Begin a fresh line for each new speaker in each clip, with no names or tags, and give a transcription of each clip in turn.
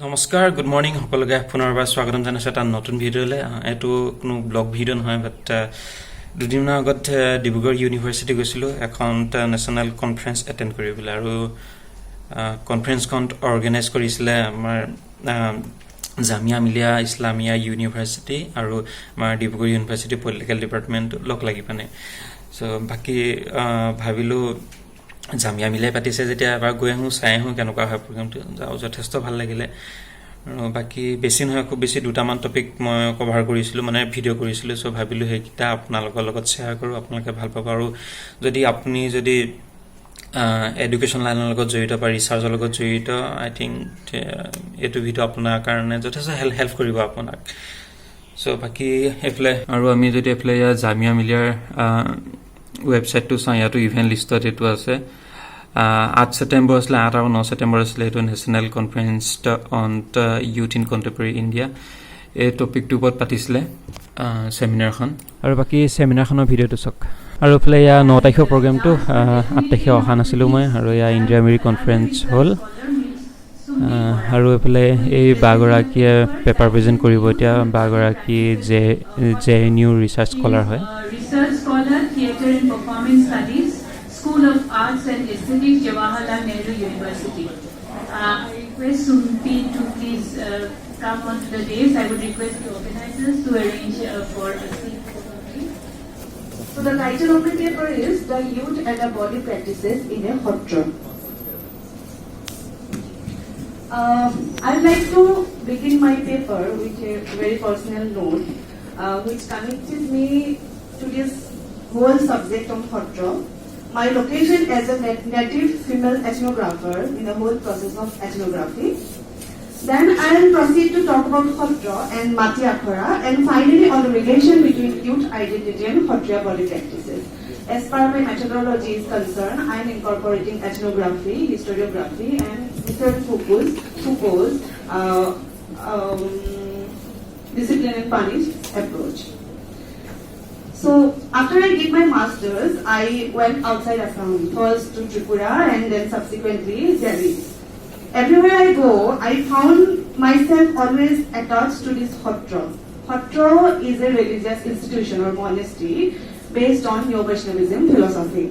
নমস্কাৰ good morning সকলোকে পুনৰবাৰ স্বাগতম জনাইছোঁ এটা নতুন ভিডিঅ'লৈ এইটো কোনো ব্লগ ভিডিঅ' নহয় বাট দুদিনমানৰ আগত ডিব্ৰুগড় ইউনিভাৰ্চিটি গৈছিলোঁ এখন নেশ্যনেল কনফাৰেন্স এটেণ্ড কৰিবলৈ আৰু কনফাৰেন্সখন অৰ্গেনাইজ কৰিছিলে আমাৰ জামিয়া মিলিয়া ইছলামিয়া ইউনিভাৰ্চিটি আৰু আমাৰ Dibrugarh university political department log লাগি পানে চ' বাকী ভাবিলোঁ জামিয়া মিলাই পাতিছে যেতিয়া এবাৰ গৈ আহোঁ চাই আহোঁ কেনেকুৱা হয় প্ৰগ্ৰেমটো যাওঁ যথেষ্ট ভাল লাগিলে আৰু বাকী বেছি নহয় খুব বেছি দুটামান টপিক মই কভাৰ কৰিছিলোঁ মানে ভিডিঅ' কৰিছিলোঁ চ' ভাবিলোঁ সেইকেইটা আপোনালোকৰ লগত শ্বেয়াৰ কৰোঁ আপোনালোকে ভাল পাব আৰু আপুনি যদি এডুকেশ্যন লাইনৰ লগত জড়িত বা ৰিচাৰ্চৰ লগত জড়িত আই থিংক এইটো ভিডিঅ' আপোনাৰ কাৰণে যথেষ্ট হেল্প কৰিব আপোনাক চ' বাকী এইফালে আৰু আমি যদি এইফালে ইয়াৰ জামিয়া মিলিয়াৰ ৱেবছাইটটো চাওঁ ইয়াতো ইভেণ্ট লিষ্টত এইটো আছে 8 ছেপ্টেম্বৰ আছিলে 8 আৰু 9 ছেপ্টেম্বৰ আছিলে এইটো national conference on youth in contemporary India এই টপিকটোৰ ওপৰত পাতিছিলে ছেমিনাৰখন আৰু বাকী ছেমিনাৰখনৰ ভিডিঅ'টো চাওক আৰু এইফালে ইয়াৰ 9 তাৰিখৰ প্ৰগ্ৰেমটো 8 তাৰিখে অহা নাছিলোঁ মই আৰু ইয়াৰ ইণ্ডিয়া মেৰি কনফাৰেন্স হ'ল আৰু এইফালে এই বাগৰাকীয়ে পেপাৰ প্ৰেজেণ্ট কৰিব এতিয়া বাগৰাকী JNU ৰিচাৰ্চ স্কলাৰ হয়
Research Scholar, Theatre and Performance Studies, School of Arts and Aesthetics, Jawaharlal Nehru University. I request Sumpee to please come on to the days. I would request the organizers to arrange for a seat.
So the title of the paper is The Youth and the Body Practices in a Sattra. I'd like to begin my paper with a very personal note which connected me to this whole subject of Sattra. My location as a native female ethnographer in the whole process of ethnography. Then I will proceed to talk about Sattra and Mati Akhara and finally on the relation between youth identity and Sattriya body practices. As far as my methodology is concerned, I am incorporating ethnography, historiography and different Foucault's discipline and punish approach. So after I did my masters, I went outside Assam, first to Tripura and then subsequently Delhi. Everywhere I go, I found myself always attached to this Sattra. Sattra is a religious institution or monastery based on Neo-Vaishnavism philosophy.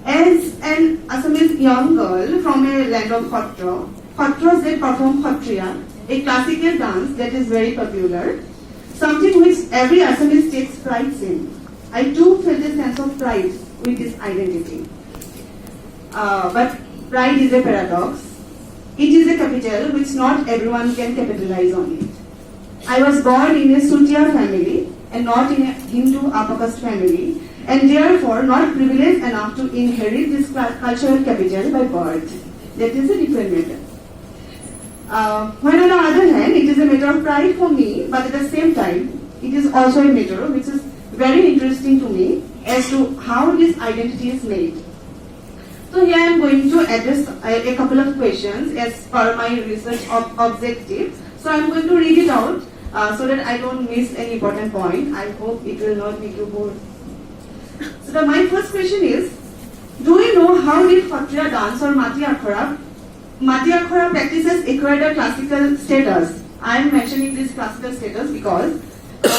As an Assamese young girl from a land of Satras they perform Sattriya, a classical dance that is very popular. Something which every Assamese takes pride in. I too felt a sense of pride with this identity. But pride is a paradox. It is a capital which not everyone can capitalize on it. I was born in a Sutiya family and not in a Hindu upper caste family and therefore not privileged enough to inherit this cultural capital by birth. That is a different matter. When on the other hand, it is a matter of pride for me, but at the same time, it is also a matter which is very interesting to me as to how this identity is made. So here I am going to address a couple of questions as per my research objective. So I am going to read it out so that I don't miss any important point. I hope it will not make you bored. So my first question is, do you know how did Sattriya dance or Mati Akhara practices acquired a classical status? I am mentioning this classical status because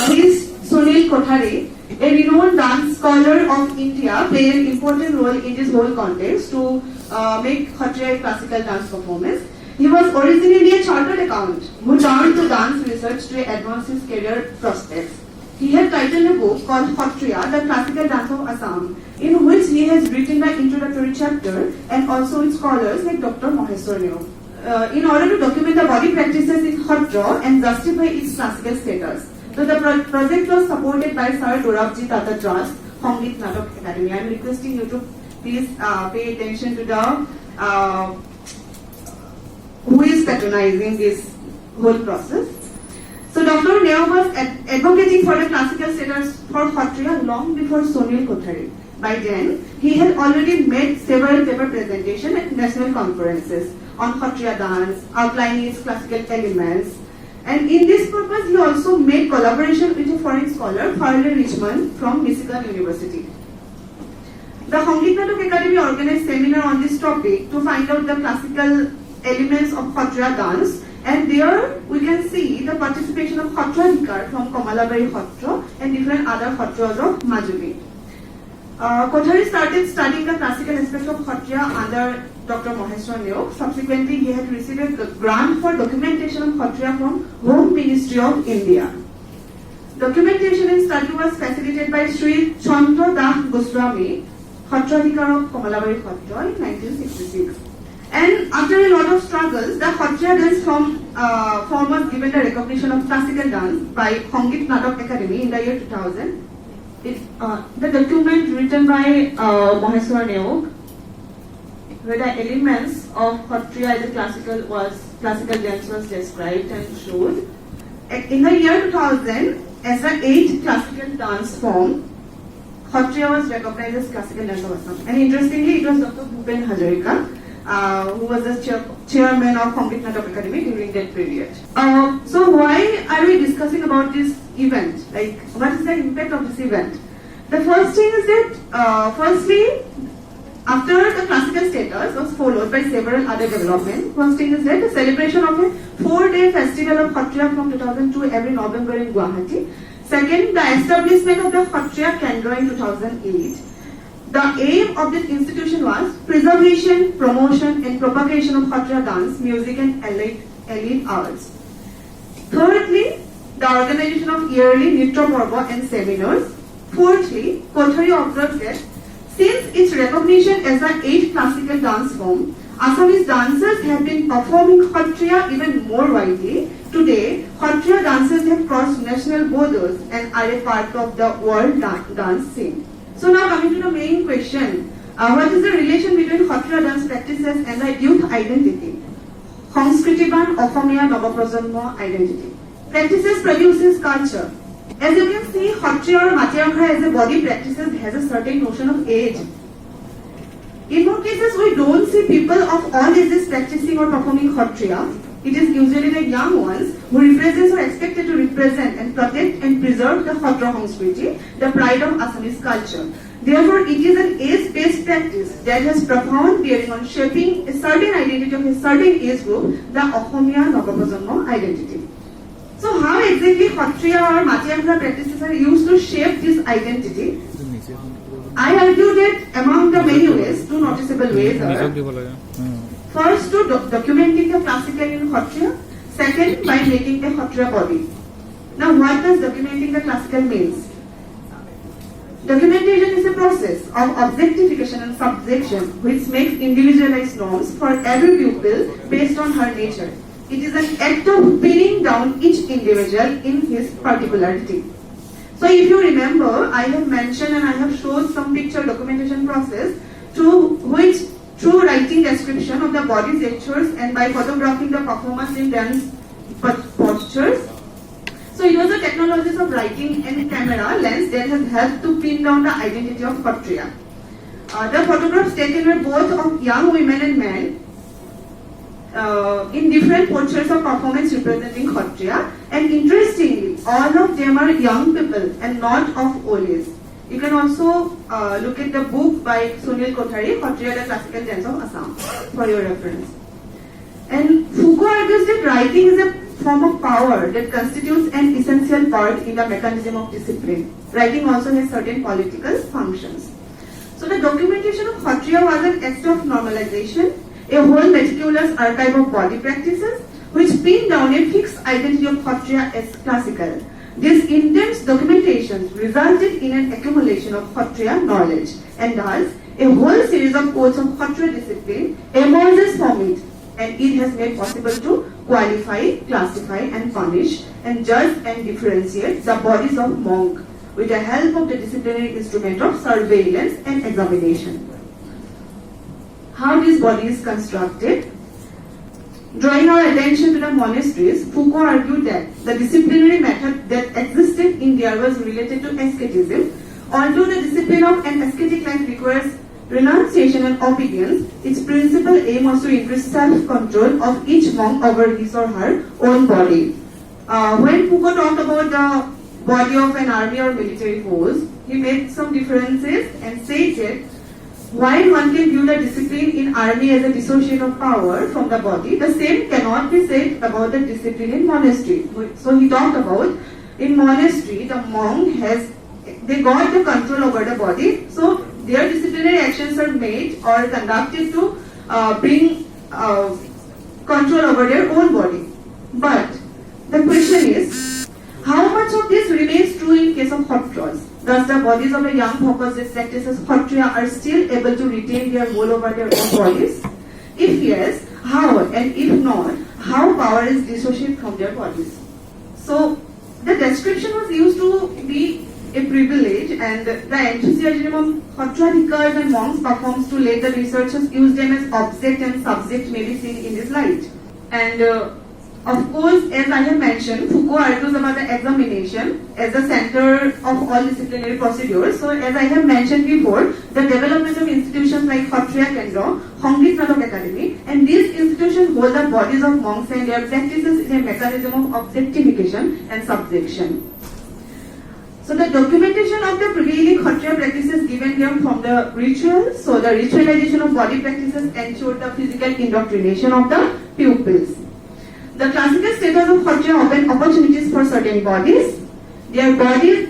he is Sunil Kothari, a renowned dance scholar of India, played an important role in this whole context to make Sattriya a classical dance performance. He was originally a chartered accountant who turned to dance research to advance his career prospects. He had titled a book called Sattriya, the Classical Dance of Assam, in which he has written the introductory chapter and also with scholars like Dr. Maheshwar Nehru. In order to document the body practices in Sattra and justify its classical status. So the project was supported by Sir Dorabji Tata Trust, Hongit Natak Academy. I am requesting you to please pay attention to the who is patronizing this whole process. So Dr. Nehru was advocating for the classical status for Sattriya long before Sunil Kothari. By then, he had already made several paper presentations at national conferences on Sattriya dance, outlining its classical elements. And in this purpose, he also made collaboration with a foreign scholar, Farley Richmond from Michigan University. The Organised Academy organized seminar on this topic to find out the classical elements of Sattriya dance And there we can see the participation of Sattra from Kamalabari Satra and different other Satras of Majuli. Kothari started studying the classical aspects of Satya under Dr. Maheshwar Neok. Subsequently, he had received a grant for documentation of Satya from Home Ministry of India. Documentation and study was facilitated by Sri Chandra Das Goswami, Satradhikar of Kamalabari Satra in 1966. And after a lot of struggles, the Satya dance form was given the recognition of classical dance by Sangit Natak Academy in the year 2000. The document written by Maheshwar Neok, where the elements of Satya as a classical dance was described and showed. In the year 2000, as an 8th classical dance form, Satya was recognized as classical dance of Assam. And interestingly, it was Dr. Bhupen Hazarika who was the chairman of Sangit Natak Academy during that period. So why are we discussing about this event? Like, what is the impact of this event? The first thing is that, firstly, after the classical status was followed by several other developments. First thing is that the celebration of a 4-day festival of Satya from 2002 every November in Guwahati. Second, the establishment of the Satya Kendra in 2008. The aim of this institution was preservation, promotion and propagation of Satya dance, music and elite arts. Thirdly, the organization of yearly Nitya Parva and seminars. Fourthly, Kothari observes that since its recognition as an 8th classical dance form, Assamese dancers have been performing Satya even more widely. Today, Satya dancers have crossed national borders and are a part of the world dance scene. So now coming to the main question, what is the relation between Satya dance practices and the youth identity? Sangskritiban Asamiya Navaprajanma identity. Practices produces culture. As you can see, Satya or Matyagra as a body practices has a certain notion of age. In most cases, we don't see people of all ages practicing or performing Satya. It is usually the young ones who represent or expected to represent and protect and preserve the Satya Sangskriti, the pride of Assamese culture. Therefore, it is an age-based practice that has profound bearing on shaping a certain identity of a certain age group, the Asamiya Navaprajanma identity. So how exactly Satya or Matyagra practices are used to shape this identity? I argue that among the many ways, two noticeable ways are: first, to documenting the classical in Satya. Second, by making a Satya body. Now, what does documenting the classical means? Documentation is a process of objectification and subjection which makes individualized norms for every pupil based on her nature. It is an act of pinning down each individual in his particularity. So if you remember, I have mentioned and I have shown some picture documentation process through writing description of the body gestures and by photographing the performance in dance postures. So it was the technologies of writing and camera lens that has helped to pin down the identity of Satya. The photographs taken were both of young women and men in different postures of performance representing Satya, and interestingly, all of them are young people and not of old age. You can also look at the book by Sunil Kothari, Satya, the Classical Dance of Assam, for your reference. And Foucault argues that writing is a form of power that constitutes an essential part in the mechanism of discipline. Writing also has certain political functions. So the documentation of Satya was an act of normalization, a whole meticulous archive of body practices which pinned down a fixed identity of Satya as classical. This intense documentation resulted in an accumulation of Satya knowledge, and thus a whole series of codes of Satya discipline emerges from it, and it has made possible to qualify, classify and punish and judge and differentiate the bodies of monks with the help of the disciplinary instrument of surveillance and examination. How this body is constructed? Drawing our attention to the monasteries, Foucault argued that the disciplinary method that existed in there was related to asceticism. Although the discipline of an ascetic life requires renunciation and obedience, its principal aim was to increase self-control of each monk over his or her own body. When Foucault talked about the body of an army or military force, he made some differences and said that while one can view the discipline in army as a dissociation of power from the body, the same cannot be said about the discipline in monastery. So he talked about in monastery, the monk they got the control over the body, so their disciplinary actions are made or conducted to bring control over their own body. But the question is, how much of this remains true in case of Kshatriyas? Thus, the bodies of the young bhaktas that practices Kshatriya are still able to retain their hold over their own bodies? If yes, how? And if not, how power is dissociated from their bodies? So, the description was used to be a privilege, and the enthusiasm of Kshatriyas and monks performs to let the researchers use them as object and subject may be seen in this light. And of course, as I have mentioned, Foucault argues about the examination as the center of all disciplinary procedures. So, as I have mentioned before, the development of institutions like Kshatriya Kendra, Sangit Natak Academy, and these institutions hold the bodies of monks and their practices in a mechanism of objectification and subjection. So, the documentation of the prevailing Kshatriya practices given here from the rituals, so the ritualization of body practices ensured the physical indoctrination of the pupils. The classical status of Kshatriya open opportunities for certain bodies. Their bodies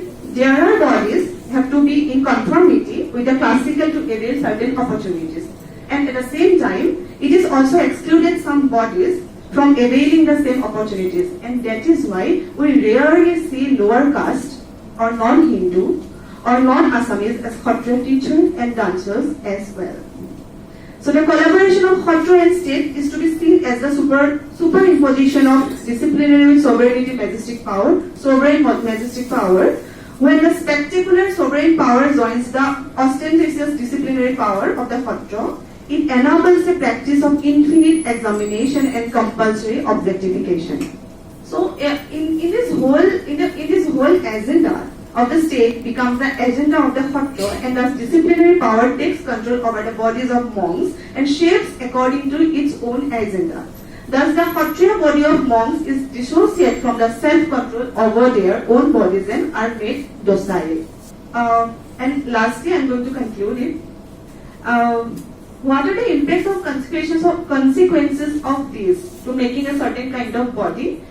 have to be in conformity with the classical to avail certain opportunities. And at the same time, it is also excluded some bodies from availing the same opportunities. And that is why we rarely see lower caste or non-Hindu or non-Assamese as Kshatriya teachers and dancers as well. So the collaboration of Kshatriya and state is to be seen as the superimposition of disciplinary with sovereignty majestic power, when the spectacular sovereign power joins the ostentatious disciplinary power of the Kshatriya. It enables the practice of infinite examination and compulsory objectification. So in this whole agenda of the state becomes the agenda of the Kshatriya, and thus disciplinary power takes control over the bodies of monks and shapes according to its own agenda. Thus the Kshatriya body of monks is dissociated from the self-control over their own bodies and are made docile. And lastly, I am going to conclude it. What are the impacts of consequences of this to making a certain kind of body?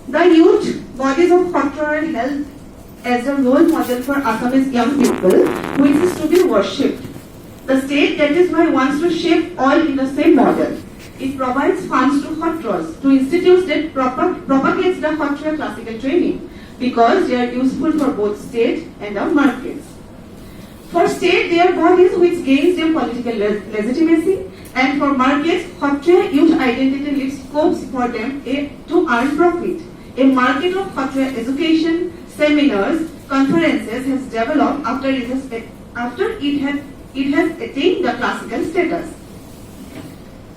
The youth bodies of Kshatriya are held as a role model for Assamese young people, which is to be worshipped. The state, that is why, wants to shape all in the same model. It provides funds to Kshatriyas, to institutes that propagates the Kshatriya classical training, because they are useful for both state and the markets. For state, they are bodies which gains their political legitimacy, and for markets, Kshatriya youth identity leaves scopes for them to earn profit. A market of Kshatriya education, seminars, conferences has developed after it has attained the classical status.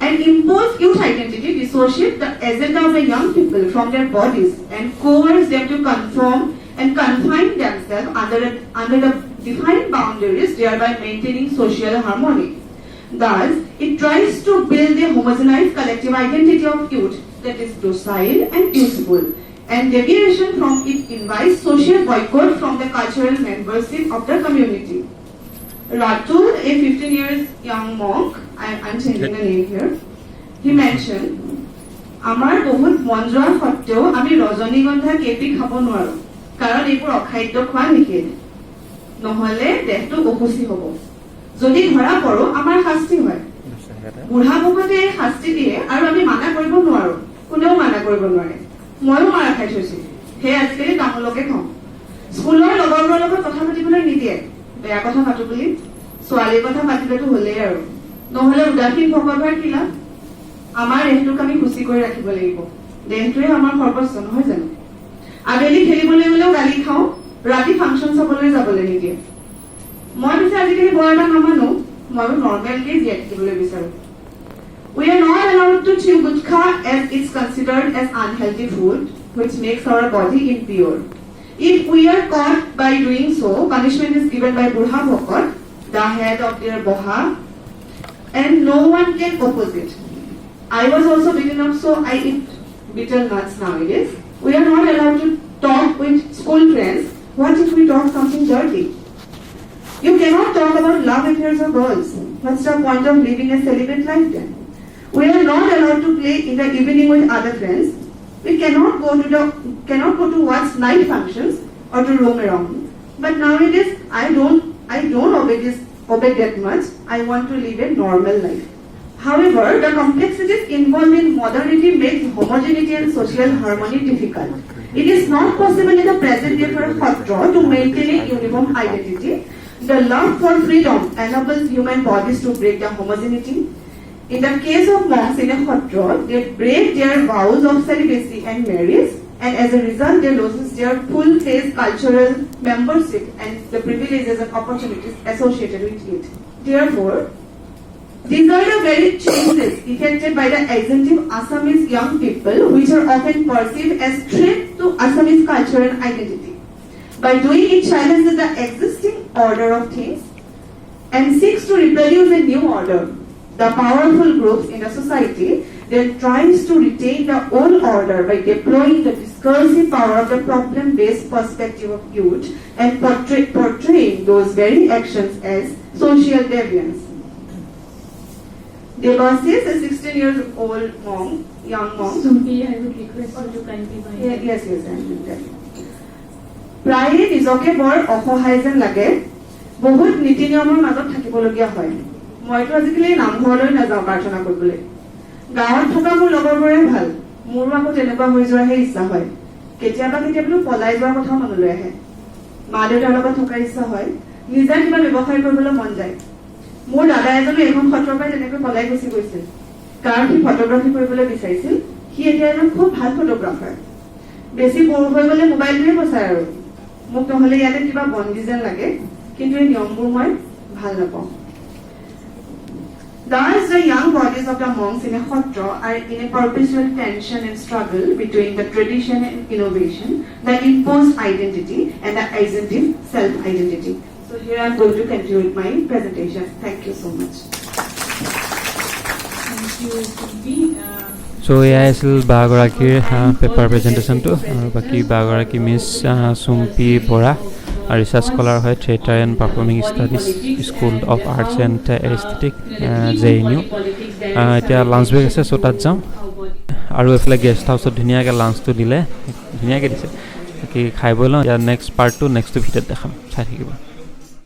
And imposed youth identity dissociates the agenda of the young people from their bodies and coerces them to conform and confine themselves under the defined boundaries, thereby maintaining social harmony. Thus, it tries to build a homogenized collective identity of youth that is docile and useful, and deviation from it invites social boycott from the cultural membership of the community. Ratul, a 15 years young monk, I'm changing the name here, he mentioned, Amar বহুত মন যোৱাৰ সত্ত্বেও আমি ৰজনীগন্ধা KP খাব নোৱাৰো, কাৰণ এইবোৰ অখাদ্য খোৱা নিষেধ, নহলে দেহটো অসুচি হ'ব। যদি ধৰা পৰো আমাৰ শাস্তি হয়। বুঢ়া ভকতে শাস্তি দিয়ে আৰু আমি মানা কৰিব নোৱাৰো, কোনেও মানা কৰিব নোৱাৰে। ময়ো মাৰা খাই থৈছো, সেই আজিকালি তামোলকে খাওঁ। স্কুলৰ লগৰবোৰৰ লগত কথা পাতিবলৈ নিদিয়ে, বেয়া কথা পাতো বুলি, ছোৱালীৰ কথা পাতিলেতো হ'লেই আৰু, নহলে উদাসীন ভকতৰ কি লাভ? আমাৰ দেহটোক আমি খুচি কৰি ৰাখিব লাগিব, দেহটোৱে আমাৰ সৰ্বস্ব নহয় জানো? আবেলি খেলিবলৈ গলেও গালি খাওঁ, ৰাতি ফাংচন চাবলৈ যাবলৈ নিদিয়ে। মই পিছে আজিকালি বৰ এটা নামানো, ময়ো নৰ্মেলকে জীয়াই থাকিবলৈ বিচাৰো। We are not allowed to chew gutkha as it's considered as unhealthy food, which makes our body impure. If we are caught by doing so, punishment is given by Burha Bhakat, the head of their Boha, and no one can oppose it. I was also beaten up, so I eat bitter nuts nowadays. We are not allowed to talk with school friends. What if we talk something dirty? You cannot talk about love affairs or girls. What's the point of living a celibate life then? We are not allowed to play in the evening with other friends. We cannot go to watch night functions or to roam around. But nowadays, I don't obey that much. I want to live a normal life. However, the complexities involved in modernity makes homogeneity and social harmony difficult. It is not possible in the present day for a Satra to maintain a uniform identity. The love for freedom enables human bodies to break the homogeneity. In the case of monks in a Satra, they break their vows of celibacy and marriage, and as a result, they lose their full-fledged cultural membership and the privileges and opportunities associated with it. Therefore, these are the very changes effected by the exentive Assamese young people, which are often perceived as threat to Assamese culture and identity. By doing it challenges the existing order of things and seeks to reproduce a new order. The powerful groups in the society then tries to retain the old order by deploying the discursive power of the problem-based perspective of youth and portraying those very actions as social deviance. Devasis, a 16 years old monk, young monk.
Sumpee, I would request you to kindly bind.
Yes, I will tell you. প্ৰায়ে নিজকে বৰ অসহায় যেন লাগে বহুত নীতি নিয়মৰ মাজত থাকিবলগীয়া হয় মইতো আজিকালি নামঘৰলৈ নাযাওঁ প্ৰাৰ্থনা কৰিবলৈ গাঁৱত থকা মোৰ লগৰবোৰে ভাল মোৰো আকৌ তেনেকুৱা হৈ যোৱাহে ইচ্ছা হয় কেতিয়াবা পলাই যোৱাৰ কথা মনলৈ আহে মা দেউতাৰ লগত থকাৰ ইচ্ছা হয় নিজে কিবা ব্যৱসায় কৰিবলৈ মন যায় মোৰ দাদা এজনে এখন সত্ৰৰ পৰা তেনেকৈ পলাই গুচি গৈছিল কাৰণ সি ফটোগ্ৰাফী কৰিবলৈ বিচাৰিছিল সি এতিয়া এজন খুব ভাল ফটোগ্ৰাফাৰ বেছি পঢ় হৈ গ'লে মোবাইলটোৱে বচায় আৰু মোক নহ'লে ইয়াতে কিবা বন্দী যেন লাগে কিন্তু এই নিয়মবোৰ মই ভাল নাপাওঁ Thus, the young bodies of the monks in a Satra are in a perpetual tension and struggle between the tradition and innovation, the imposed identity and the exentive self-identity. So here I am going to conclude my presentation. Thank you so much.
Thank you, Sumpee.
So yeah, is Bagoraki paper presentation to Baki Bagoraki Miss Sumpee Borah, a research scholar of Theatre and Performing Studies, School of Arts and Aesthetic, JNU. এতিয়া lunch break আছে চ' তাত যাম আৰু এইফালে guest হাউচত ধুনীয়াকৈ লাঞ্চটো দিলে ধুনীয়াকৈ দিছে বাকী খাই বৈ লওঁ ইয়াৰ নেক্সট পাৰ্টটো নেক্সট ভিডিঅ'ত দেখাম চাই থাকিব